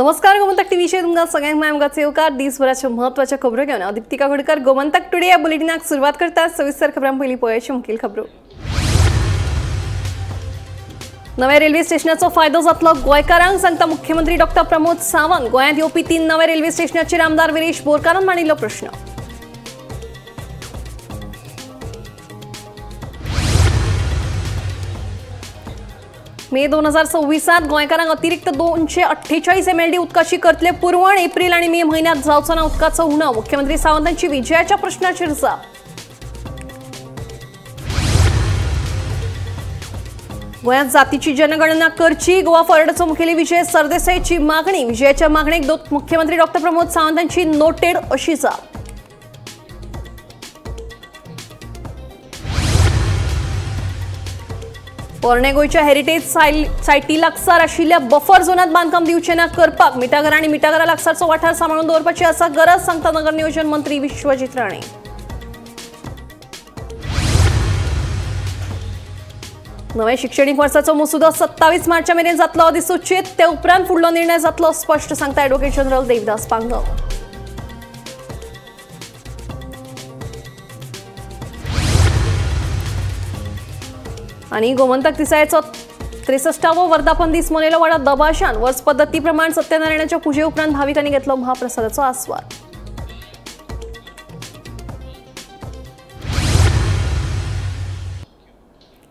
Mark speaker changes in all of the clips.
Speaker 1: नमस्कार, गोमंतक टीव्हीचे तुमका सगळ्यांक मायमगाचे येवकार. दिसभराच्या महत्वाच्या खबरो घेऊन दीप्तिका गोडकर गोमंतक टुडे या बुलेटिनाक सुरुवात करतात. सविस्तर खबरां पहिली पळोवयाची मुखेल खबरो. नव्या रेल्वे स्टेशनाचो फायदो जातलो गोंयकारांक, सांगता मुख्यमंत्री डॉ. प्रमोद सावंत. गोंयांत येवपी 3 नव्या रेल्वे स्टेशनाचेर आमदार विरेश बोरकारान मांडिल्लो प्रश्न. मे 2026 गोंयकारांक अतिरिक्त 248 MLD उदकाची करतले पुरवण. एप्रिल आणि मे महिन्यात जावचो ना उदकाचो उणाव. मुख्यमंत्री सावंतांची विजयाच्या प्रश्नाचेर जाप. गोंयांत जातीची जनगणना करची. गोवा फॉरवर्डचो मुखेली विजय सरदेसाईची मागणी. विजयाच्या मागणेक मुख्यमंत्री डॉ. प्रमोद सावंतांची नोटेड अशी जाप. पोरणे गोयच्या हेरिटेज सायटी लागसार आशिल्ल्या बफर झोनात बांदकाम दिवचे ना करपाक मिठागर आणि मिठागरा लागसारचो वाठार सांबाळून दवरपाची आसा गरज, सांगता नगर नियोजन मंत्री विश्वजीत राणे. नव्या शिक्षणीक वर्साचो मसुदो 27 मार्चा मेरेन जातलो अधिसूचित. ते उपरांत फुडलो निर्णय जातलो स्पष्ट, सांगता ॲडव्होकेट जनरल देवदास पांगव. आणि गोमंतक दिसाळ्याचो 63वो वर्धापन दीस मनयलो. वाडा दबाशान वर्स पद्दती प्रमाण सत्यनारायणाच्या पुजे उपरांत भाविकांनी घेतलो महाप्रसादाचो आस्वाद.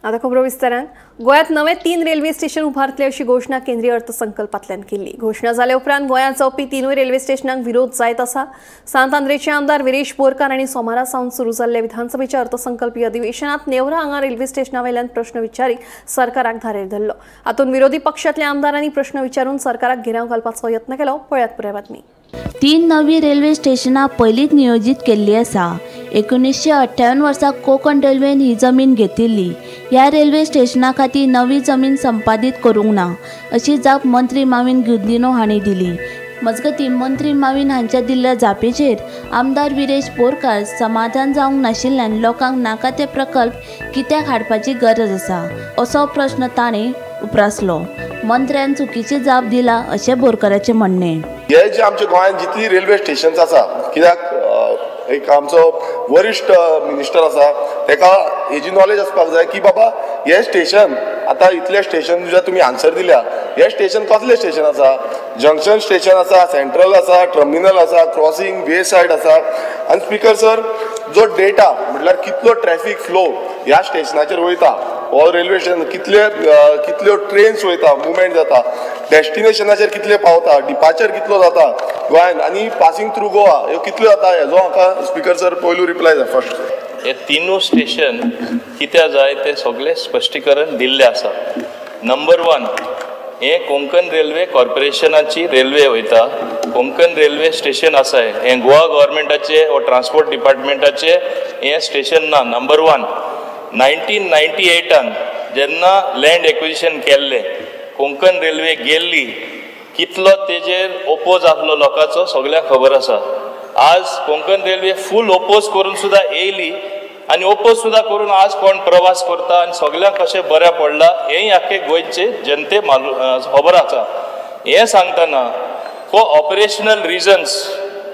Speaker 1: आता खबरो विस्तारान. गोंयांत नवे 3 रेल्वे स्टेशन उभारतले अशी घोषणा केंद्रीय अर्थसंकल्पांतल्यान केल्ली. घोषणा जाले उपरांत गोंयांत जावपी 3 रेल्वे स्टेशनांक विरोध जायत आसा. सांतांद्रेचे आमदार विरेश बोरकार हांणी सोमारा सावन सुरू जाल्ल्या विधानसभेच्या अर्थसंकल्पीय अधिवेशनात नेवरा हांगा रेल्वे स्टेशनावेल्यान प्रश्न विचारीत सरकाराक धारेर धरलो. हातूंत विरोधी पक्षांतल्या आमदारांनी प्रश्न विचारून सरकाराक घेराव घालपाचो यत्न केलो. पळयात पुराय बातमी.
Speaker 2: 3 नवी रेल्वे स्टेशनां पयलींच नियोजीत केल्ली आसा. 1958 वर्सा कोकण रेल्वेन ही जमीन घेतिल्ली. ह्या रेल्वे स्टेशना खातीर नवी जमीन संपादीत करूंक ना अशी जाप मंत्री माविन गुदिन्हो हांणी दिली. मजगतीं मंत्री माविन हांच्या दिल्ल्या जापेचेर आमदार विरेश बोरकार समाधान जावंक नाशिल्ल्यान लोकांक नाका ते प्रकल्प कित्याक हाडपाची गरज आसा असो प्रश्न ताणें उपरासलो. मंत्र्यान चुकीची जाप दिला अशें बोरकाराचें म्हणणें.
Speaker 3: हे जे आमच्या गोंयांत जितली रेल्वे स्टेशन्स आसा, कित्याक एक आमचो वरिश्ठ मिनिस्टर आसा, तेका हेजी नॉलेज आसपाक जाय की बाबा हे स्टेशन आतां इतले स्टेशन जे तुमी आन्सर दिल्या, हे स्टेशन कसले स्टेशन आसा? जंक्शन स्टेशन आसा, सेंट्रल आसा, टर्मिनल आसा, क्रॉसिंग, वे सायड आसा. आनी स्पीकर सर, जो डेटा म्हटल्यार कितलो ट्रॅफिक फ्लो ह्या स्टेशनाचेर वयता, हो रेल्वे स्टेशन कितल्यो ट्रेन्स वयता, मुवमेंट जाता, डेस्टिनेशनाचेर कितले पावता, डिपार्चर कितलो जाता गोंयान, आनी पासिंग थ्रू गोवा ह्यो कितल्यो जाता, हेजो म्हाका स्पीकर सर पयलू रिप्लाय जाय फर्स्ट.
Speaker 4: हे 3 स्टेशन कित्या जाय ते सगळे स्पश्टीकरण दिल्ले आसा. नंबर 1, हे कोंकण रेल्वे कॉर्पोरेशनाची रेल्वे वयता. कोंकण रेल्वे स्टेशन आसा हे गोवा गव्हर्मेंटाचे वा ट्रान्सपोर्ट डिपार्टमेंटाचे हे स्टेशन ना. नंबर 1, 1998 जेन्ना लँड एक्विजिशन केल्ले, कोंकण रेल्वे गेल्ली, कितलो तेजेर ओपोज आसलो लोकांचो सगळ्यांक खबर आसा. आज कोंकण रेल्वे फूल ओपोज करून सुद्धा येयली आनी ओपोज सुद्धा करून आज कोण प्रवास करता आनी सगळ्यांक कशें बऱ्या पडला हेंय आख्खे गोंयचे जनते खबर आसा. हें सांगतना ऑपरेशनल रिजन्स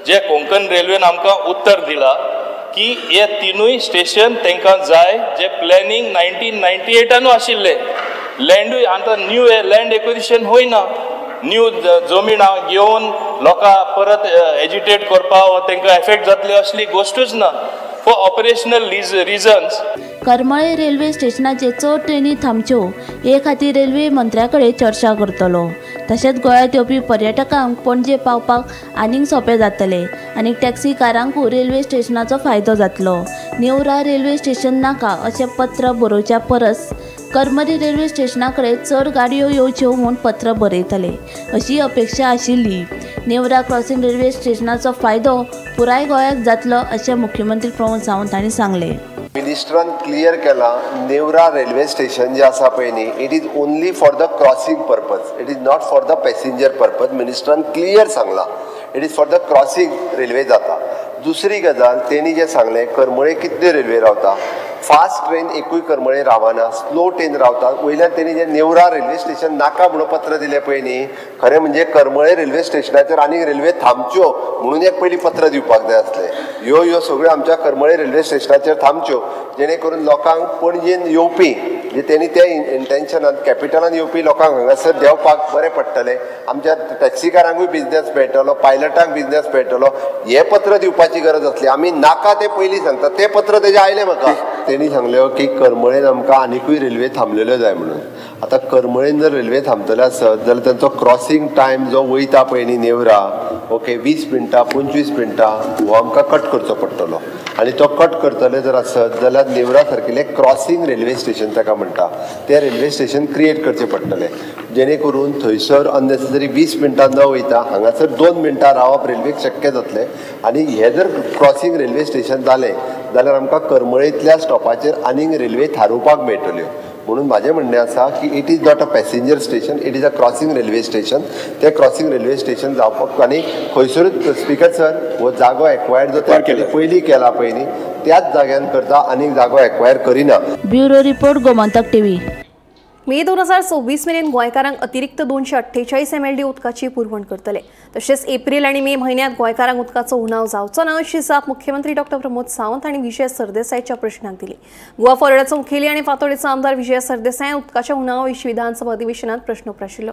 Speaker 4: जे कोंकण रेल्वेन आमकां उत्तर दिला की हे 3 स्टेशन तांकां जाय जे प्लॅनिंग 1998 आशिल्ले. लँडूय आतां न्यू लँड एक्विजिशन होयना. न्यू जमीन घेवन लोकां परत एजिटेट करपाक वा तांकां एफेक्ट जातले असली गोश्टूच ना. For operational reasons
Speaker 2: Karmali railway स्टेशनाचेर चड ट्रेनी थांबच्यो हे खातीर रेल्वे मंत्र्या कडेन चर्चा करतलो. तशेंच गोंयांत येवपी पर्यटकांक पणजे पावपाक आनीक सोंपें जातलें आनी टॅक्सी कारांकूय रेल्वे स्टेशनाचो फायदो जातलो. नेवरा रेल्वे स्टेशन नाका अशें पत्र बरोवच्या परस करमरी रेल्वे स्टेशना कडेन चड गाडयो येवच्यो म्हूण पत्र बरयतले अशी अपेक्षा आशिल्ली. नेवरा क्रॉसिंग रेल्वे स्टेशनाचो फायदो पुराय गोंयाक जातलो अशें मुख्यमंत्री प्रमोद सावंत हांणी सांगलें.
Speaker 5: मिनिस्टरान क्लियर केला, नेवरा रेल्वे स्टेशन जे आसा पळय न्ही, it is only for the crossing purpose, it is not for the passenger purpose. मिनिस्टरान क्लियर सांगला it is for the crossing railway जाता. दुसरी गजाल तेणी जे सांगलें, करमळे कितल्यो रेल्वे रावता, फास्ट ट्रेन एकूय करमळे रावना, स्लो ट्रेन रावता. वयल्यान तेणी जे नेवरा रेल्वे स्टेशन नाका म्हणून पत्र दिलें पळय न्ही, खरें म्हणजे करमळे रेल्वे स्टेशनाचेर आनीक रेल्वे थांबच्यो म्हणून एक पयलीं पत्र दिवपाक जाय आसलें. ह्यो सगळ्यो आमच्या करमळे रेल्वे स्टेशनाचेर थांबच्यो, जेणे करून लोकांक पणजेन येवपी जे तेणी त्या इंटेन्शनान कॅपिटलान येवपी लोकांक हांगासर देंवपाक बरें पडटलें. आमच्या टॅक्सीकारांकूय बिझनेस मेळटलो, पायलटांक बिझनेस मेळटलो. हें पत्र दिवपाची गरज आसली. आमी नाका तें पयलीं सांगता, तें पत्र तेजें आयलें म्हाका. तेणी सांगलें की करमळेन आमकां आनिकूय रेल्वे थांबलेल्यो जाय म्हणून. आतां करमळेन जर रेल्वे थांबतले आसत जाल्यार तांचो क्रॉसींग टायम जो वयता पळय न्ही नेवरा, ओके, 20 मिनटां 25 मिनटां हो आमकां कट करचो पडटलो. आनी तो कट करतले जर आसत जाल्यार नेवरा सारकिल्लें क्रॉसींग रेल्वे स्टेशन ताका म्हणटा तें रेल्वे स्टेशन क्रिएट करचें पडटलें, जेणे करून थंयसर अननेसेसरी 20 मिनटां न वयता हांगासर 2 मिनटां रावप रेल्वेक शक्य जातलें. आनी हें जर क्रॉसींग रेल्वे स्टेशन जालें जाल्यार आमकां करमळेंतल्या स्टॉपाचेर आनीक रेल्वे थारोवपाक मेळटल्यो. म्हणून माझे म्हणणे आसा की it is not a passenger station, it is a crossing railway station. ते क्रॉसींग रेल्वे स्टेशन जावपाक आनी खंयसरूच स्पिकर सर हो जागो एक्वायर जो पयलीं केला पळय न्ही त्याच जाग्यान करता, आनीक जागो एक्वायर करिना.
Speaker 2: Bureau report Gomantak TV.
Speaker 1: May 2026 मेरेन गोंयकारांक अतिरिक्त 248 MLD उदकाची पुरवण करतले. तशेंच एप्रील आनी मे म्हयन्यांत गोंयकारांक उदकाचो उणाव जावचो ना अशी जाप मुख्यमंत्री डॉ. प्रमोद सावंत हांणी विजय सरदेसायच्या प्रश्नाक दिली. गोवा फॉरवर्डाचो मुखेली आनी फातोडेचो आमदार विजय सरदेसाय उदकाच्या उणावा विशीं विधानसभा अधिवेशनात प्रश्न उपराशिल्लो.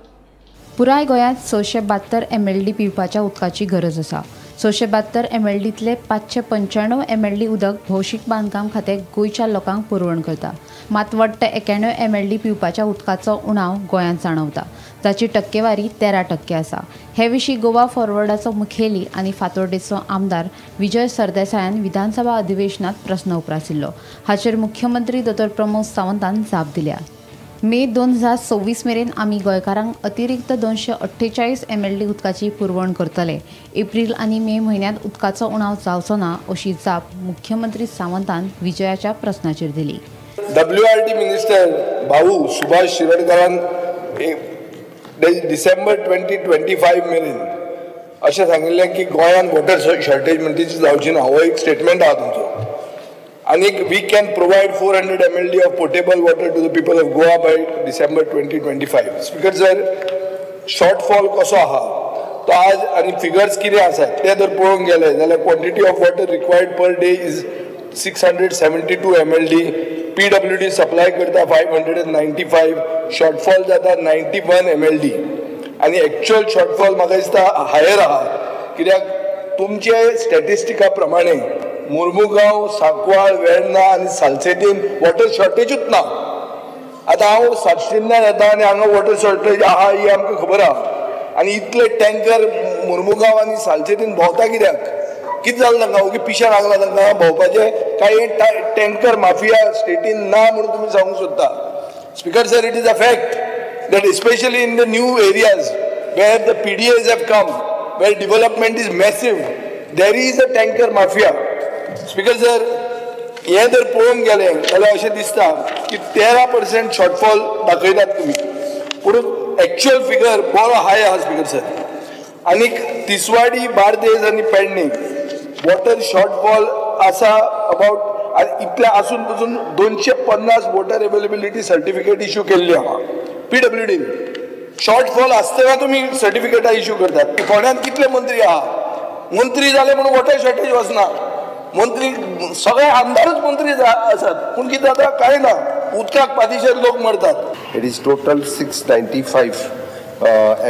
Speaker 6: पुराय गोंयांत 672 MLD पिवपाच्या उदकाची गरज आसा. 672 MLDंतले 595 MLD उदक भौशीक बांदकाम खातें गोंयच्या लोकांक पुरवण करता. मात वट्ट 91 MLD पिवपाच्या उदकाचो उणाव गोंयांत जाणवता, जाची टक्केवारी 13% आसा. हे विशीं गोवा फॉरवर्डाचो मुखेली आनी फातोर्डेचो आमदार विजय सरदेसायान विधानसभा अधिवेशनात प्रस्न उपराशिल्लो. हाचेर मुख्यमंत्री डॉ. प्रमोद सावंतान जाप दिल्या. मे 2026 मेरेन आमी गोंयकारांक अतिरिक्त 248 MLD उदकाची पुरवण करतले. एप्रील आनी मे म्हयन्यांत उदकाचो उणाव जावचो ना अशी जाप मुख्यमंत्री सावंतान विजयाच्या प्रस्नाचेर दिली.
Speaker 7: WRD मिनिस्टर भाऊ सुभाष शिरोडकरान डिसेंबर 2025 मेरेन अशें सांगिल्लें की गोंयांत वॉटर शॉर्टेज म्हणटी जावची ना. हो एक स्टेटमेंट आहा तुमचो. आनी we can provide 400 MLD of portable water to the people of Goa by December 2025. Speaker sir, shortfall कसो आहा तो आज आनी फिगर्स कितें आसात ते जर पळोवंक गेले जाल्यार quantity of water required per day is 672 MLD. PWD supply करता 595, शॉर्टफॉल जाता 91 MLD. आनी एक्च्युअल शॉर्टफॉल म्हाका दिसता हायर आहा, कित्याक तुमचे स्टॅटिस्टिका प्रमाणे मुर्मुगांव, सांकवाळ, वेर्णा आनी सालसेतीन वॉटर शॉर्टेजूच ना. आतां हांव सातशिन्यान येता आनी हांगा वॉटर शॉर्टेज आहा ही आमकां खबर आहा. आनी इतले टँकर मुर्मुगांव आनी सालसेतीन भोंवता कित्याक? कितें जालें तांकां? ओके पिशा लागला तांकां भोंवपाचें? काय टँकर माफिया स्टेटीन ना म्हणून तुमी सांगूंक सोदता? Speaker sir, it is a fact that especially in the new areas where the PDAs have come, where development is massive, there is a tanker mafia. Speaker sir, हे जर पळोवंक गेलें जाल्यार अशें दिसता की 13% शॉर्टफॉल दाखयतात तुमी, पूण एक्च्युअल फिगर बरो हाय आहा स्पीकर सर. आनीक तिसवाडी, बार्देस आनी पेडणे वॉटर शॉर्टफॉल आसा अबाउट, इतले आसून पसून 250 वॉटर अवेलेबिलिटी सर्टिफिकेट इश्यू केल्ली आहा PWD. शॉर्टफॉल आसतना तुमी सर्टिफिकेटां इश्यू करतात. फोंड्यान कितले मंत्री आहा? मंत्री जाले म्हणून वॉटर शॉर्टेज वचना. मंत्री सगळे आमदारूच मंत्री आसात, पूण कितें जाता कांय ना. उदकाक पातीशेर लोक मरतात.
Speaker 5: इट इज टोटल 695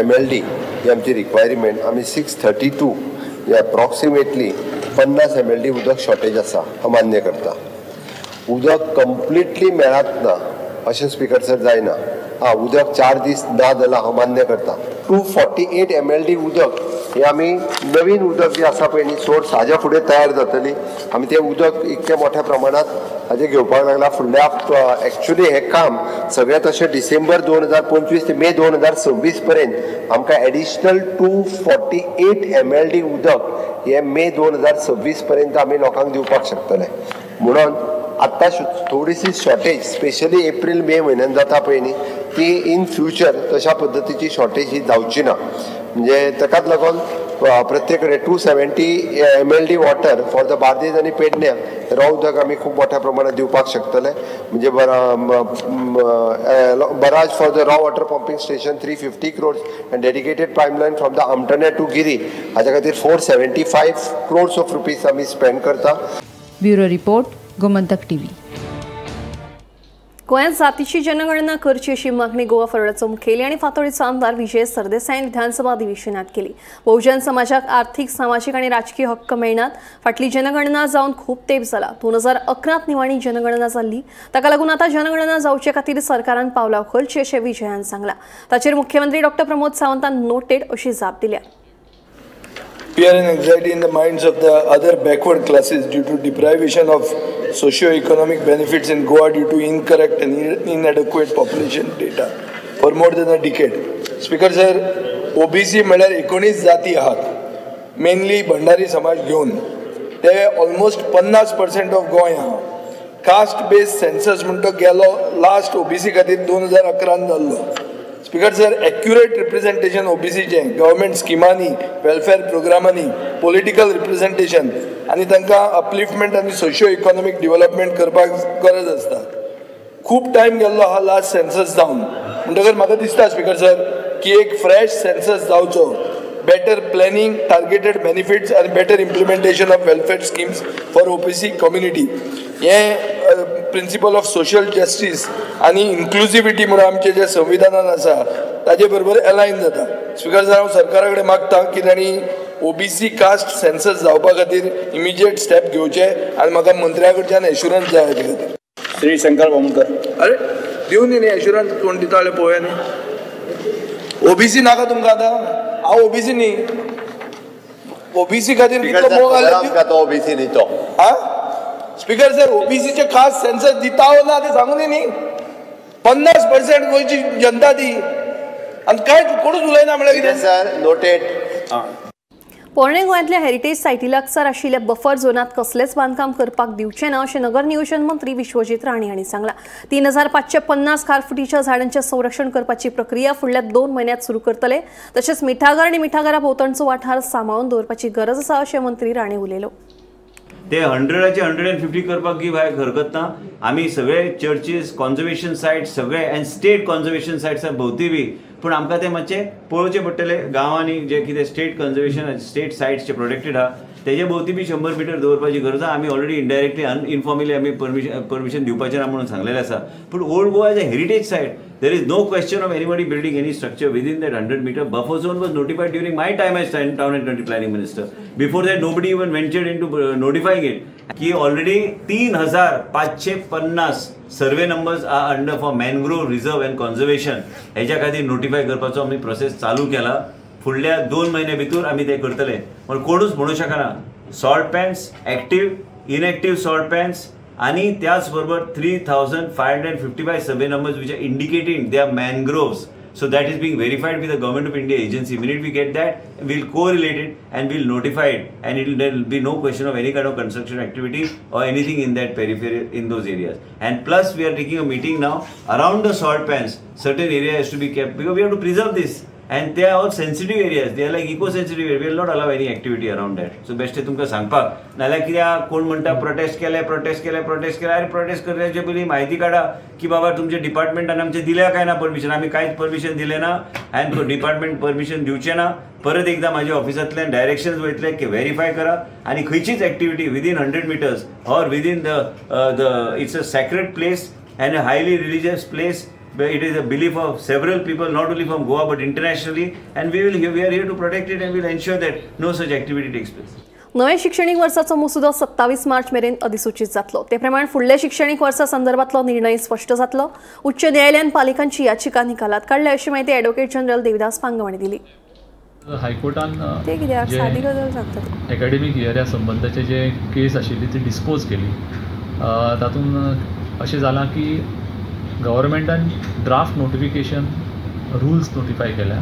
Speaker 5: MLD ही आमची रिक्वायरमेंट. आमी 632 अप्रॉक्सिमेटली 50 MLD उदक शॉर्टेज आसा अमान्य करता. उदक कंप्लिटली मेळत ना अशें स्पीकर सर जायना. उदक 4 दीस ना जाल्यार हांव मान्य करता. 248 MLD उदक हे आमी नवीन उदक जे आसा पळय न्ही सोर्स हाज्या फुडें तयार जातली. आमी तें उदक इतक्या मोठ्या प्रमाणात हाजें घेवपाक लागला. फुडल्या एक्च्युली हें काम सगळें तशें डिसेंबर 2025 ते मे 2026 पर्यंत आमकां एडिशनल 248 MLD उदक हे मे 2026 पर्यंत आमी लोकांक दिवपाक शकतले. म्हणून आत्ता थोडीशी शॉर्टेज स्पेशली एप्रील मे म्हयन्यान जाता पळय न्ही ती इन फ्युचर तशा पद्दतीची शॉर्टेज ही जावची ना. म्हणजे ताकाच लागून प्रत्येक कडेन 270 MLD water for the Bardez आनी पेडण्या रॉ उदक आमी खूब मोठ्या प्रमाणात दिवपाक शकतले. म्हणजे बराज for the raw water pumping station 350 crores and dedicated pipeline from the Amtane to Giri हाच्या खातीर 475 crores of rupees आमी स्पेंड करता.
Speaker 6: Bureau report Gomantak TV.
Speaker 1: गोंयांत जातीची जनगणना करची अशी मागणी गोवा फॉरवर्डचो मुखेली आनी फातोर्डेचो आमदार विजय सरदेसाईन विधानसभा अधिवेशनात केली. बहुजन समाजाक आर्थीक सामाजीक आनी राजकीय हक्क मेळनात. फाटली जनगणना जावन खूब तेंप जाला. 2011 निमाणी जनगणना जाल्ली. ताका लागून आतां जनगणना जावचे खातीर सरकारान पावलां उखलची अशें विजयान सांगलां. ताचेर मुख्यमंत्री डॉ. प्रमोद सावंतान नोटेड अशी जाप दिल्या.
Speaker 7: Fear and anxiety in the minds of the other backward classes due to deprivation of socio-economic benefits in Goa due to incorrect and inadequate population data for more than a decade. Speaker sir, OBC म्हळ्यार 19 जाती आहात. Mainly Bhandari समाज घेऊन ते almost 50% of Goa आहा. Caste based census म्हणतो गेलो last OBC खातीर 2011 जाल्लो. स्पीकर सर, एक्युरेट रिप्रेझेंटेशन ओबीसीचे गव्हर्मेंट स्किमांनी वेलफेअर प्रोग्रामांनी पॉलिटिकल रिप्रेझेंटेशन आणि तांकां अपलिफ्टमेंट आणि सोशियो इकॉनॉमिक डेव्हलपमेंट करपाक गरज आसता. खूब टायम गेल्लो आहा लास्ट सेन्सस जावन. म्हणटकर म्हाका दिसता स्पीकर सर की एक फ्रेश सेन्सस जावचो. बेटर प्लॅनिंग, टार्गेटेड बेनिफिट्स आणि better implementation of welfare schemes for OBC community हे प्रिंसिपल ऑफ सोशल जस्टीस आणि इन्क्लुसिविटी म्हणून आमचे जे संविधानात आसा ताजे बरोबर अलायन जाता. स्पीकर सर, हांव सरकारा कडेन मागता की तांणी ओबीसी कास्ट सेन्सस जावपा खातीर इमिजिएट स्टेप घेवचे आणि म्हाका मंत्र्या कडच्यान एश्युरन्स जाय हाजे खातीर.
Speaker 8: श्री शंकर बामणकर.
Speaker 7: अरे दिवन न्ही एश्युरन्स कोण दिताले पळोवया न्ही. ओबीसी नाका तुमकां आतां. हांव ओबीसी न्ही. ओबीसी खातीर
Speaker 5: ओबीसी न्ही तो.
Speaker 7: स्पीकर सर, ओबीसीचे खास सेन्सस दिता ना ते सांगून न्ही. 50% गोंयची जनता ती आणि काय कोणूच उलयना म्हळ्यार कितें
Speaker 5: सर. नोटेड.
Speaker 1: पोरणे गोंयांतल्या हेरिटेज सायटी लागसार आशिल्ल्या बफर झोनात कसलेच बांदकाम करपाक दिवचे ना अशें नगर नियोजन मंत्री विश्वजीत राणे हांणी सांगलां. 3550 खारफुटीच्या झाडांचें संरक्षण करपाची प्रक्रिया फुडल्या 2 म्हयन्यांत सुरू करतले. तशेंच मिठागर आनी मिठागरा भोंवतणचो वाठार सांबाळून दवरपाची गरज आसा अशें मंत्री राणे उलयलो.
Speaker 9: ते 100चे 150 करपाक की भायर हरकत ना. आमी सगळे चर्चीस, कॉन्झर्वेशन सायट्स सगळे एंड स्टेट कॉन्झर्वेशन सायट्स भोवती बी. पूण आमकां ते मातशे पळोवचे पडटले. गांवांनी जे कितें स्टेट कन्झर्वेशन स्टेट सायट्स जे प्रोटेक्टेड आहा तेजे भोवती बी 100 मिटर दवरपाची गरज आहा. आमी ऑलरेडी इनडायरेक्टली इनफॉर्मली आमी परमिशन दिवपाचें ना म्हणून सांगलेलें आसा. पूण old Goa as a heritage site there is no question of anybody building any structure within that 100-meter buffer zone was notified during my time as town and country planning minister. Before that nobody even ventured into notifying it. Ki already 3550 survey numbers are under for mangrove reserve and conservation. हेच्या खातीर notify करपाचो आमी process चालू केला. फुडल्या 2 महिने भितर आमी ते करतले. पण कोणूच म्हणू शकना. Salt pans active, inactive salt pans आणि त्याचबरोबर 3555 सर्वे numbers which are indicating they are mangroves. So that is being verified with the Government of India agency. Minute we get that, we'll correlate it and we'll notify it, and there will be no question of any kind of construction activity or anything in that periphery in those areas. And plus we are taking a meeting now around the salt pans. Certain area has to be kept because we have to preserve this. And they are all sensitive areas. They are like eco-sensitive areas. We will not allow any activity around that. So best तुमकां सांगपाक नाल्यार कित्याक कोण म्हणटा prostate केले अरे prostate करण्याचे पयलीं म्हायती काडा की बाबा तुमच्या डिपार्टमेंटान आमचे दिल्या काय ना परमिशन. आमी कांयच परमिशन दिलें ना आनी तो डिपार्टमेंट परमिशन दिवचें ना. परत एकदा म्हाज्या ऑफिसांतल्यान डायरेक्शन्स वयतले की व्हेरीफाय करा आनी खंयचीच एक्टिविटी विदीन 100 meters और within the it's a sacred place and a highly religious place. It is a belief of several people, not only from Goa but internationally, and we are here to protect it and we will ensure that no such activity takes place.
Speaker 1: नवे शिक्षणीक वर्साचो मसुदो 27 मार्च मेरेन अधिसूचित जातलो. ते प्रमाण फुडल्या शिक्षणीक वर्सा संदर्भातलो निर्णय स्पष्ट जातलो. उच्च न्यायालयान पालिकांची याचिका निकालात काडल्या अशी माहिती ॲडव्होकेट जनरल देविदास पांगम हांणी दिली.
Speaker 10: हायकोर्टान
Speaker 1: ते कित्याक सादी गजाल सांगतात.
Speaker 10: एकाडेमीक इयरा संबंधाचे जे केस आशिल्ली ती डिस्पोज केली. तातूंत अशें जालां की गव्हर्मेंटान ड्राफ्ट नोटिफिकेशन रुल्स नोटिफाय केल्या.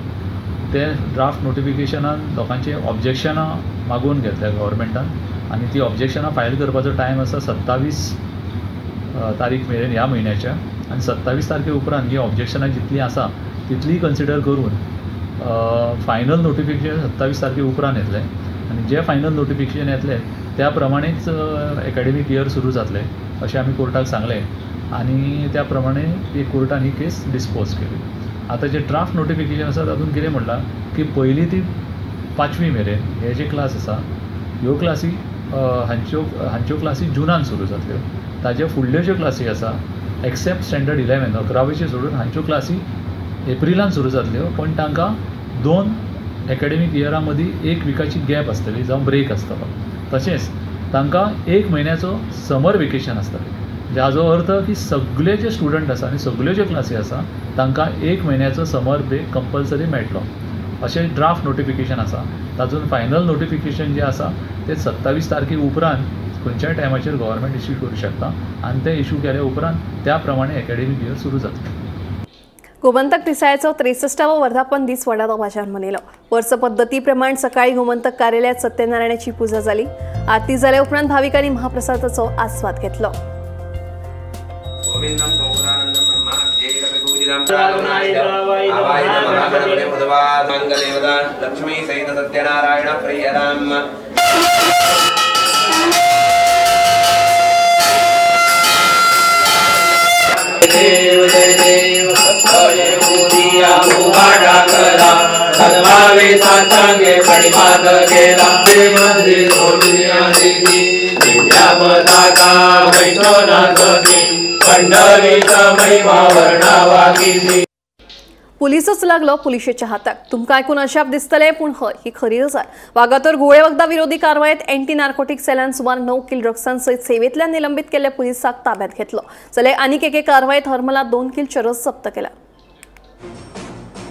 Speaker 10: ते ड्राफ्ट नोटिफिकेशनान लोकांची ऑब्जेक्शनां मागून घेतल्या गव्हर्मेंटान आनी ती ऑब्जेक्शनां फायल करपाचो टायम आसा 27 तारीख मेरेन ह्या म्हयन्याच्या. आनी 27 तारखे उपरांत ही ऑब्जेक्शनां जितली आसा तितली कन्सिडर करून फायनल नोटिफिकेशन 27 तारखे उपरांत येतलें आनी जे फायनल नोटिफिकेशन येतलें त्या प्रमाणेच एकाडेमीक इयर सुरू जातलें अशें आमी कोर्टाक सांगलें आनी त्या प्रमाणे कोर्टान ही केस डिस्पोज केली. आतां जे ड्राफ्ट नोटिफिकेशन आसा तातूंत कितें म्हणलां की पयली ती 5वी मेरेन हे जे क्लास आसा ह्यो क्लासी हांच्यो क्लासी जुनान सुरू जातल्यो. ताजे फुडल्यो ज्यो क्लासी आसा एक्सेप्ट स्टँडर्ड 11 11वीचे सोडून हांच्यो क्लासी एप्रिलान सुरू जातल्यो पण तांकां 2 एकाडेमीक इयरा मदीं 1 विकाची गॅप आसतली जावं ब्रेक आसतलो. तशेंच तांकां 1 म्हयन्याचो समर वेकेशन आसतलें जाचो अर्थ की सगळे जे स्टुडंट आसा आनी सगळ्यो ज्यो क्लासी आसा तांकां 1 म्हयन्याचो समर ब्रेक कंपल्सरी मेळटलो अशें ड्राफ्ट नोटिफिकेशन आसा. तातूंत फायनल नोटिफिकेशन जें आसा तें 27 तारखे उपरांत खंयच्याय टायमाचेर गव्हर्मेंट इश्यू करूं शकता आनी तें इश्यू केल्या उपरांत त्या प्रमाणे एकाडेमीक इयर सुरू जातलें.
Speaker 1: गोमंतक दिसाळ्याचो 63वा वर्धापन दीस व्हडा दबाज्यान मनयलो. वर्स पद्दती प्रमाण सकाळी गोमंतक कार्यालयात सत्यनारायणाची पुजा जाली. आरती जाल्या उपरांत भाविकांनी महाप्रसादाचो आस्वाद घेतलो.
Speaker 8: लक्ष्मी सहित सत्यनारायण प्रियराम देव जय देव जय मोदिया मुहाडा करा सद्भावे साचांगे परिमाद केला मंदिर सोडिया देवी दिव्या पताका वैष्णवनाथी पंढरीचा महिमा वर्णावा केली.
Speaker 1: पुलिसच लागलो पुलिशेच्या हाताक. तुमकां आयकून अजाप दिसतलें पूण हय ही खरी गजाल. वागातोर गुळे वखदां विरोधी कारवायेत एंटी नार्कोटीक सेलान सुमार 9 किल ड्रग्सां सयत सेवेंतल्यान निलंबीत केल्ल्या पुलिसाक ताब्यात घेतलो. जाल्यार आनीक एके कारवायेत हरमला 2 किल चरस जप्त केला.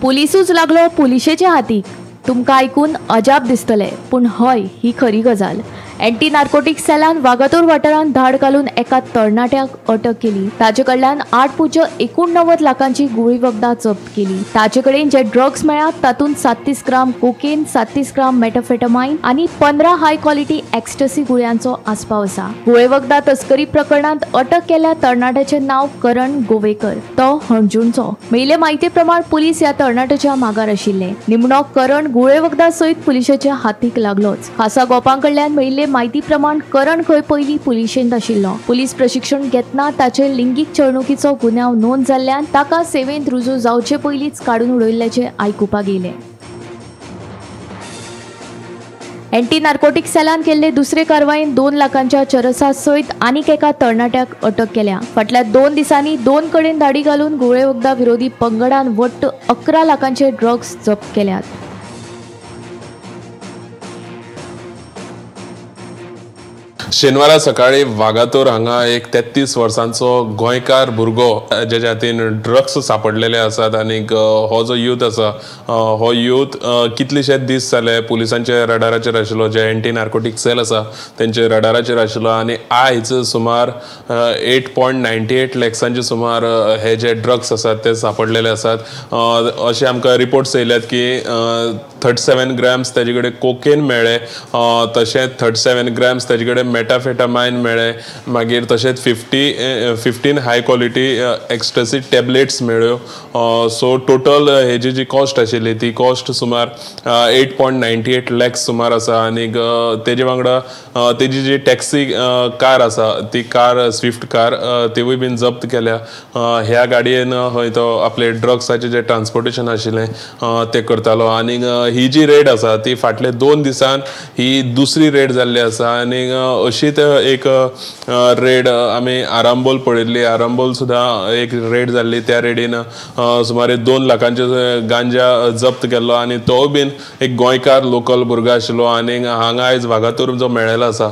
Speaker 2: पुलिसूच लागलो पुलिशेच्या हातीक. तुमकां आयकून अजाप दिसतलें पूण हय ही खरी गजाल. एंटी नार्कोटीक सेलान वागातोर वाठारांत धाड घालून एका तरणाट्याक अटक केली. ताचे कडल्यान 8.89 लाखांची गुळी वखदां जप्त केली. ताचे कडेन जे ड्रग्स मेळ्ळ्यात तातूंत 37 ग्राम कोकेन, 37 ग्राम मेटाफेटामाइन आनी 15 हाय क्वॉलिटी एक्स्टसी गुळयांचो आस्पाव आसा. गुळे वखदां तस्करी प्रकरणांत अटक केल्ल्या तरणाट्याचें नांव करण गोवेकर. तो हणजूणचो. मेयले म्हायती प्रमाण पुलीस ह्या तरणाट्याच्या मागार आशिल्ले. निमणो करण गुळे वखदां सयत पुलिशेच्या हातीक लागलोच. खासा गोपां कडल्यान मेयिल्ले माहिती प्रमाण करण खंय पयलीं पुलिशेंत आशिल्लो. पुलीस प्रशिक्षण घेतना ताचे लिंगीक चळणुकीचो गुन्यांव नोंद जाल्ल्यान ताका सेवेंत रुजू जावचे पयलींच काडून उडयल्ल्याचें आयकुपाक येयलें. एंटी नार्कोटीक सेलान केल्ले दुसरे कारवायेन 2 लाखांच्या चरसा सयत आनीक एका तरणाट्याक अटक केल्या. फाटल्या 2 दिसांनी 2 कडेन धाडी घालून गुळे वखदां विरोधी पंगडान वट्ट 11 लाखांचे ड्रग्स जप्त केल्यात.
Speaker 11: शेनवारा सकाळी वागातोर हांगा एक 33 वर्सांचो गोंयकार भुरगो जेच्या हातीन ड्रग्स सापडलेले आसात आनी हो जो यूथ आसा हो यूथ कितलेशेच दीस जाले पुलिसांच्या रडाराचेर आशिल्लो. जे एंटी नार्कोटीक सेल आसा तेंचे रडाराचेर आशिल्लो आनी आयज सुमार 8.98 लॅक्सांचे सुमार हे जे ड्रग्स आसात ते सापडलेले आसात. अशें आमकां रिपोर्ट्स येयल्यात की 37 ग्रॅम्स ताजे कडेन कोकेन मेळ्ळे. तशेंच 37 ग्रॅम्स ताजे कडेन मेटाफेटामाइन मेळ्ळे. मागीर तशेंच 15 हाय क्वॉलिटी एक्स्टसी टॅबलेट्स मेळ्ळ्यो. सो टोटल हेजी जी कॉस्ट आशिल्ली ती कॉस्ट सुमार 8.98 लॅक्स सुमार आसा. आनी तेजे वांगडा तेजी जी टॅक्सी कार आसा ती कार स्विफ्ट कार तिवूय बीन जप्त केल्या. ह्या गाडयेन हय तो आपले ड्रग्साचें जे ट्रान्सपोर्टेशन आशिल्लें ते करतालो. आनी ही जी रेड आसा ती फाटले 2 दिसान ही दुसरी रेड जाल्ली आसा. आनी अशीच एक रेड आमी आरांबोल पळयल्ली. आरांबोल सुद्दां एक रेड जाल्ली. त्या रेडीन सुमारे 2 लाखांचे गांजा जप्त केल्लो आनी तो बीन एक गोंयकार लोकल भुरगो आशिल्लो. आनी हांगा आयज वागातोर जो मेळ्ळेलो आसा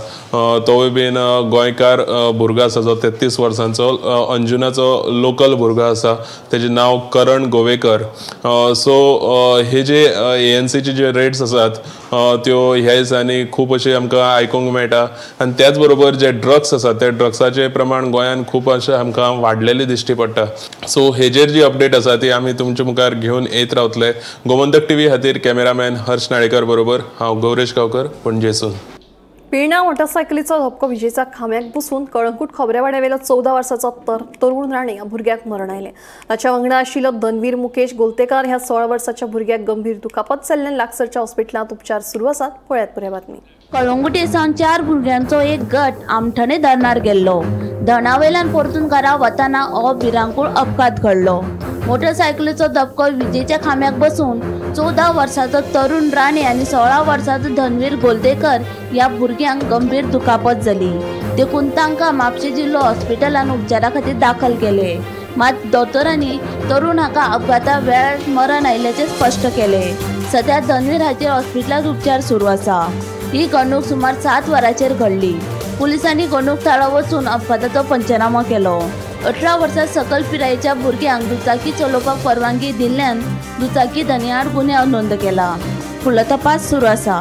Speaker 11: तोय बीन गोंयकार भुरगो आसा जो 33 वर्सांचो अंजुनाचो लोकल भुरगो आसा. तेजें नांव करण गोवेकर. सो हे जे ANCचे जे रेड्स आसात त्यो ह्या दिसांनी खूब अशें आमकां आयकूंक मेळटा. आनी त्याच बरोबर जे ड्रग्स आसात ते ड्रग्साचें प्रमाण गोंयान खूब अशें आमकां वाडलेलें दिश्टी पडटा. सो हेजेर जी अपडेट आसा ती आमी तुमचे मुखार घेवन येत रावतले. गोमंतक TV खातीर कॅमेरामॅन हर्ष नाळेकर बरोबर हांव गौरेश गांवकर, पणजेसून.
Speaker 1: पिळणा मोटरसायकलीचो धपको विजेच्या खांब्याक बसून कळंगूट खोबरेवाड्यावेलो 14 वर्साचो तरुण राणे ह्या भुरग्याक मरण आयलें. ताच्या वांगडा आशिल्लो धनवीर मुकेश गोलतेकार ह्या 16 वर्साच्या भुरग्याक गंभीर दुखापत जाल्ल्यान लागसरच्या हॉस्पिटलांत उपचार सुरू आसात. पळयात पुराय बातमी.
Speaker 2: कळंगुटेसान 4 भुरग्यांचो एक गट आमठणे धरणार गेल्लो. धरणावेल्यान परतून घरा वताना हो भिरांकूळ अपघात घडलो. मोटरसायकलीचो धपको विजेच्या खांब्याक बसून 14 वर्साचो तरुण राणे आनी 16 वर्साचो धनवीर गोलतेकर ह्या भुरग्यांक गंभीर दुखापत जाली. देखून तांकां म्हापशें जिल्लो हॉस्पिटलांत उपचारा खातीर दाखल केले. मात दोतोरांनी तरुण हाका अपघाता वेळार मरण आयिल्ल्याचें स्पश्ट केलें. सध्या धनवीर हाचेर हॉस्पिटलांत उपचार सुरू आसा. ही घडणूक सुमार 7 वरांचेर घडली. पुलिसांनी घडणूक थळाव वचून अपघाताचो पंचनामो केलो. 18 वर्सां सकयल पिरायेच्या भुरग्यांक दुचाकी चलोवपाक परवानगी दिल्ल्यान दुचाकी धन्याआड गुन्यांव नोंद केला. फुडलो तपास सुरू आसा.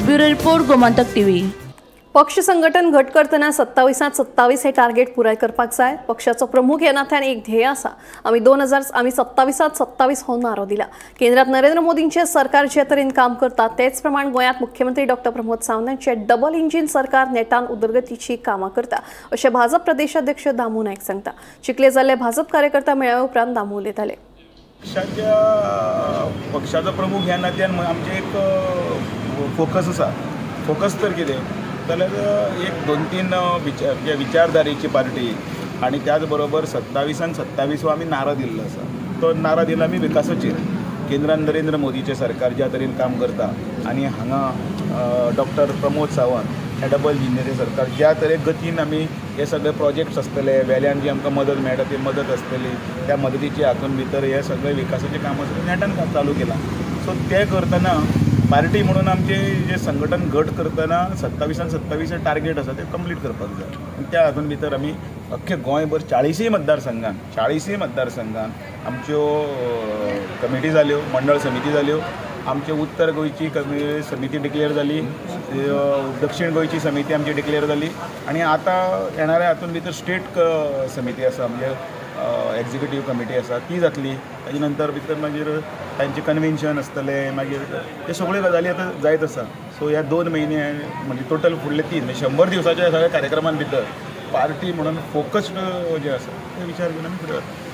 Speaker 2: Bureau report Gomantak TV.
Speaker 1: पक्ष संघटन घट करतना 27 हे टार्गेट पुराय करपाक जाय. पक्षाचो प्रमुख ह्या नात्यान एक ध्येय आसा. आमी 27 हो नारो दिला. केंद्रात नरेंद्र मोदींचे सरकार जे तरेन काम करता तेच प्रमाण गोंयांत मुख्यमंत्री डॉ. प्रमोद सावंतांचे डबल इंजिन सरकार नेटान उदरगतीची कामां करता अशें भाजप प्रदेशाध्यक्ष दामू नायक सांगता. चिखले जाल्ले भाजप कार्यकर्ता मेळावे उपरांत दामू उलयताले.
Speaker 12: पक्षाचो प्रमुख ह्या नात्यान आमचे एक फोकस आसा. फोकस तर कितें जाल्यार एक 2-3 विचारधारेची पार्टी आणि त्याच बरोबर 27 आमी नारो दिल्लो आसा. तो नारो दिला आमी विकासाचेर. केंद्रान नरेंद्र मोदीचे सरकार ज्या तरेन काम करता आनी हांगा डॉ. प्रमोद सावंत हे डबल इंजिनियरींग सरकार ज्या तरेन गतीन आमी हे सगळे प्रोजेक्ट्स आसतले वेल्यान जी आमकां मदत मेळटा ती मदत आसतली त्या मदतीची हातून भितर हे सगळे विकासाचें काम नेटान चालू केलां. सो ते करतना पार्टी म्हणून आमचे जे संघटन गट करतना 27 टार्गेट आसा ते कंप्लीट करपाक जाय. त्या हातून भितर आमी अख्खे गोंयभर 40 मतदारसंघान आमच्यो कमिटी जाल्यो, मंडळ समिती जाल्यो. आमचे उत्तर गोंयची समिती डिक्लेअर जाली, दक्षिण गोंयची समिती आमची डिक्लेअर जाली आणि आता येणाऱ्या हातून भितर स्टेट समिती आसा म्हणजे एक्झिक्युटीव कमिटी आसा ती जातली. ताजे नंतर भितर मागीर तांचे कन्वेन्शन आसतलें मागीर हे सगळ्यो गजाली आतां जायत आसा. सो ह्या 2 म्हयने म्हणजे टोटल फुडले 3 म्हणजे 100 दिवसाच्या सगळ्या कार्यक्रमां भितर पार्टी म्हणून फोकस्ड जे आसा ते विचार करून आमी फुडें वता.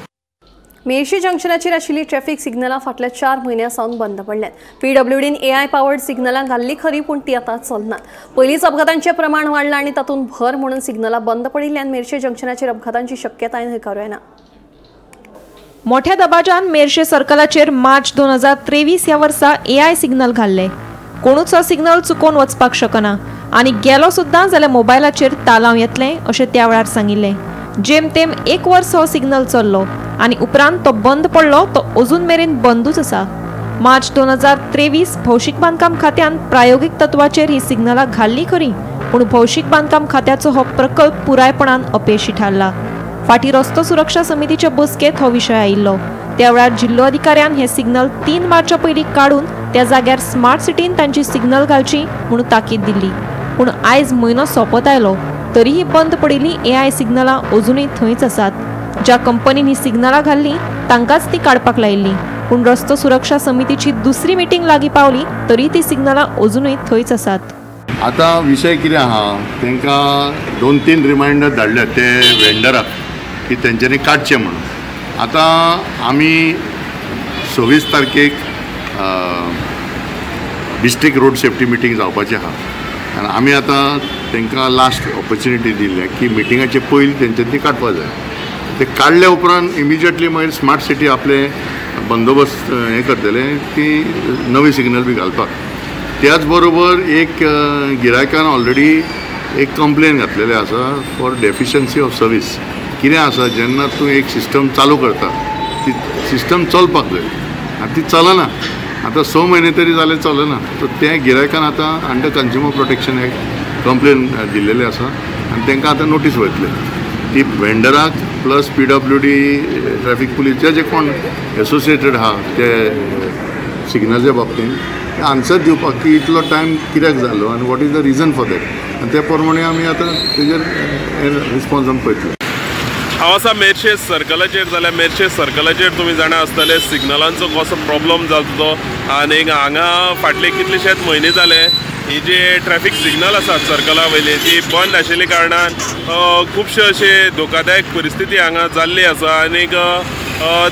Speaker 1: मेर्शी जंक्शनाचेर आशिल्ली ट्रॅफिक सिग्नलां फाटल्या 4 म्हयन्यां सावन बंद पडल्यात. PWDन AI पावर्ड सिग्नलां घाल्ली खरी पूण ती आतां चलनात. पयलींच अपघातांचें प्रमाण वाडलां आनी तातूंत भर म्हणून सिग्नलां बंद पडिल्ल्यान मेर्शे जंक्शनाचेर अपघातांची शक्यताय न्हयकारूं येना.
Speaker 13: मोठ्या दबाजान मेर्शे सर्कलाचेर मार्च 2023 ह्या वर्सा AI सिग्नल घाल्ले. कोणूच हो सिग्नल चुकोवन वचपाक शकना आनी गेलो सुद्दां जाल्यार मोबायलाचेर तालांव येतलें अशें त्या वेळार सांगिल्लें. जेमतेम 1 वर्स हो सिग्नल चल्लो आनी उपरांत तो बंद पडलो. तो अजून मेरेन बंदूच आसा. मार्च 2023 भौशीक बांदकाम खात्यान प्रायोगीक तत्वाचेर ही सिग्नलां घाल्ली खरी पूण भौशीक बांदकाम खात्याचो हो प्रकल्प पुरायपणान अपेशी थारला. फाटीं रस्तो सुरक्षा समितीचे बसकेंत हो विशय आयिल्लो. त्या वेळार जिल्लो अधिकाऱ्यान हे सिग्नल 3 मार्चा पयलीं काडून त्या जाग्यार स्मार्ट सिटीन तांची सिग्नल घालची म्हणून ताकीद दिल्ली. पूण आयज म्हयनो सोंपत आयलो तरीही बंद पडिल्लीं AI सिग्नलां अजुनूय थंयच आसात. ज्या कंपनीन ही सिग्नलां घाल्ली तांकांच ती काडपाक लायिल्ली पूण रस्तो सुरक्षा समितीची दुसरी मिटींग लागीं पावली तरी ती सिग्नलां अजुनूय थंयच आसात.
Speaker 14: आता विषय कितें आहा तांकां 2-3 रिमायंडर धाडले ते वेंडराक की तेंच्यांनी काडचें म्हणून. आतां आमी 26 तारखेक डिस्ट्रिक्ट रोड सेफ्टी मिटींग जावपाची आहा आनी आमी आतां तांकां लास्ट ऑपॉर्च्युनिटी दिल्ले की मिटिंगाचे पयलीं तेंच्यांनी ती काडपाक जाय. ते काडले उपरांत इमिजिएटली मागीर स्मार्ट सिटी आपले बंदोबस्त हें करतले की नवी सिग्नल बी घालपाक. त्याच बरोबर एक गिरायकान ऑलरेडी एक कंप्लेन घातलेले आसा फॉर डेफिशियन्सी ऑफ सर्वीस. कितें आसा जेन्ना तूं एक सिस्टम चालू करता ती सिस्टम चलपाक जाय आनी ती चलना. आतां 6 म्हयने तरी जाले चलना. सो ते गिरायकान आतां under consumer protection act complaint दिल्लेले आसा आनी तांकां आतां नोटीस वयतले. ती वेंडराक प्लस PWD ट्रॅफिक पुलीस जे कोण एसोसिएटेड आहा ते सिग्नलाच्या बाबतींत आन्सर दिवपाक की इतलो टायम कित्याक जालो आनी what is the region for that आनी त्या प्रमाणे आमी आतां तेजेर रिस्पॉन्स आमी पळयतले.
Speaker 11: हांव आसा मेर्शे सर्कलाचेर. जाल्यार मेर्शे सर्कलाचेर तुमी जाणा आसतले सिग्नलांचो कसो प्रॉब्लम जाता तो. आनी हांगा फाटले कितलेशेच म्हयने जाले ही जी ट्रॅफिक सिग्नल आसात सर्कला वयली ती बंद आशिल्ल्या कारणान खुबशे अशे धोकादायक परिस्थिती हांगा जाल्ली आसा. आनीक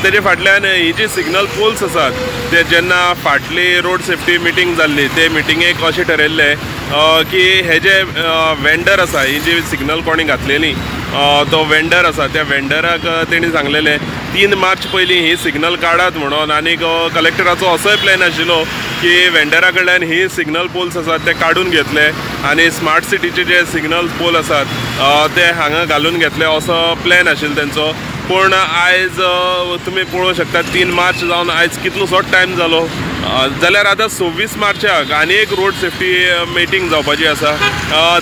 Speaker 11: तेजे फाटल्यान ही जी सिग्नल पोल्स आसात ते जेन्ना फाटली रोड सेफ्टी मिटींग जाल्ली ते मिटिंगेक अशें ठरयल्लें की हे जे वेंडर आसा ही जी सिग्नल कोणी घातलेली तो वेंडर आसा त्या वेंडराक तेणी सांगलेलें 3 मार्च पयलीं ही सिग्नल काडात म्हणून. आनीक कलेक्टराचो असोय प्लॅन आशिल्लो की वेंडरा कडल्यान ही सिग्नल पोल्स आसात ते काडून घेतले आनी स्मार्ट सिटीचे जे सिग्नल पोल आसात ते हांगा घालून घेतले असो प्लॅन आशिल्लो तेंचो. पूण आयज तुमी पळोवंक शकतात 3 मार्च जावन आयज कितलोसोच टायम जालो. जाल्यार आतां 26 मार्चाक आनी एक रोड सेफ्टी मिटींग जावपाची आसा.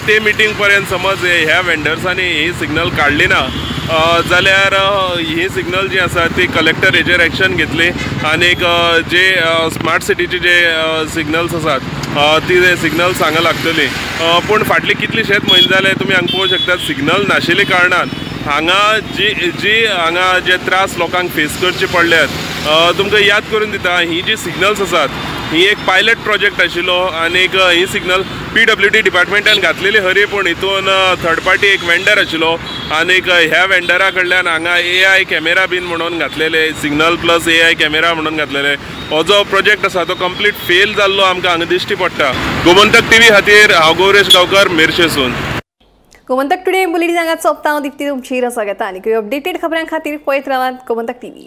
Speaker 11: ते मिटींग पर्यंत समज ह्या वेंडर्सांनी ही सिग्नल काडली ना जाल्यार ही सिग्नल जी आसा ती कलेक्टर हेजेर एक्शन घेतली आनीक जे स्मार्ट सिटीचे जे सिग्नल्स आसात ती सिग्नल्स हांगा लागतली. पूण फाटली कितलीशेच म्हयने जाले तुमी हांगा पळोवंक शकतात सिग्नल नाशिल्ल्या कारणान हांगा जी हांगा जे त्रास लोकांक फेस करचे पडल्यात. तुमकां याद करून दिता ही जी सिग्नल्स आसात ही एक पायलट प्रोजेक्ट आशिल्लो आनीक ही सिग्नल PWD डिपार्टमेंटान घातलेली खरी पूण हितून थर्ड पार्टी एक वेंडर आशिल्लो आनीक ह्या वेंडरा कडल्यान हांगा AI कॅमेरा बीन म्हणून घातलेले सिग्नल प्लस AI कॅमेरा म्हणून घातलेले. हो जो प्रोजेक्ट आसा तो कंप्लीट फेल जाल्लो आमकां हांगा दिश्टी पडटा. गोमंतक TV खातीर हांव गौरेश गांवकर मेर्शेसून.
Speaker 1: गोमंतक टुडे बुलेटिन हांगा सोंपता. हांव दिप्ती तुमची रसा घेता आनी अपडेटेड खबरां खातीर पळयत रावात गोमंतक TV.